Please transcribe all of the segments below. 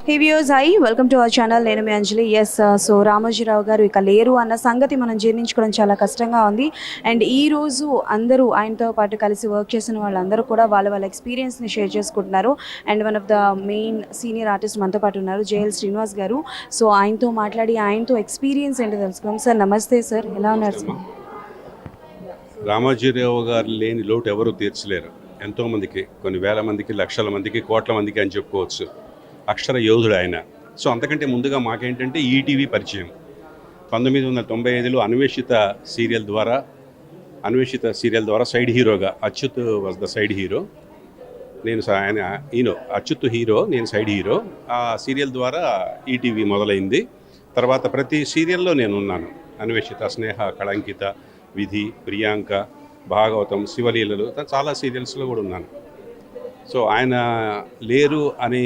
Hey viewers, hi, welcome to our channel. నేను మీ అంజలి. So Ramoji Rao గారు ఇక లేరు అన్న సంగతి మనం జీర్ణించుకోవడం చాలా కష్టంగా ఉంది. అండ్ ఈరోజు అందరూ ఆయనతో పాటు కలిసి వర్క్ చేసిన వాళ్ళందరూ కూడా వాళ్ళ ఎక్స్పీరియన్స్ని షేర్ చేసుకుంటున్నారు. And one of the main senior artist మనతో పాటు ఉన్నారు, జేఎల్ శ్రీనివాస్ గారు. సో ఆయనతో మాట్లాడి ఆయనతో ఎక్స్పీరియన్స్ ఏంటో తెలుసుకున్నాం. సార్ నమస్తే సార్, ఎలా ఉన్నారు సార్? రామోజీరావు గారు లేని లోటు ఎవరు తీర్చలేరు. ఎంతోమందికి, కొన్ని వేల మందికి, లక్షల మందికి, కోట్ల మందికి అని చెప్పుకోవచ్చు. అక్షర యోధుడు ఆయన. సో అంతకంటే ముందుగా మాకేంటంటే ఈటీవీ పరిచయం. 1995లో అన్వేషిత సీరియల్ ద్వారా సైడ్ హీరోగా Achyut was the side hero. Achyut hero, నేను సైడ్ హీరో. ఆ సీరియల్ ద్వారా ఈటీవీ మొదలైంది. తర్వాత ప్రతి సీరియల్లో నేను ఉన్నాను. అన్వేషిత, స్నేహ, కళంకిత, విధి, ప్రియాంక, భాగవతం, శివలీలలు, చాలా సీరియల్స్లో కూడా ఉన్నాను. సో ఆయన లేరు అనే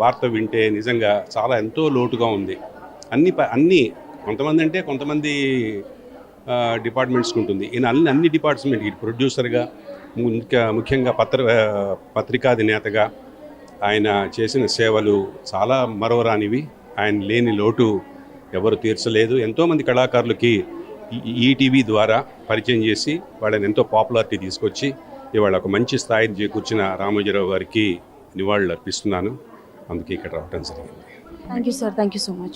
వార్త వింటే నిజంగా చాలా ఎంతో లోటుగా ఉంది. అన్ని కొంతమంది డిపార్ట్మెంట్స్కి ఉంటుంది. ఈయన అన్ని డిపార్ట్మెంట్కి ప్రొడ్యూసర్గా, ముఖ్యంగా పత్రికాధినేతగా ఆయన చేసిన సేవలు చాలా మరవరానివి. ఆయన లేని లోటు ఎవరు తీర్చలేదు. ఎంతోమంది కళాకారులకి ఈటీవీ ద్వారా పరిచయం చేసి వాళ్ళని ఎంతో పాపులారిటీ తీసుకొచ్చి ఇవాళ ఒక మంచి స్థాయిని చేకూర్చిన రామోజీరావు గారికి నివాళులు అర్పిస్తున్నాను. అందుకే ఇక్కడ రావడం జరిగింది. Thank you sir, thank you so much.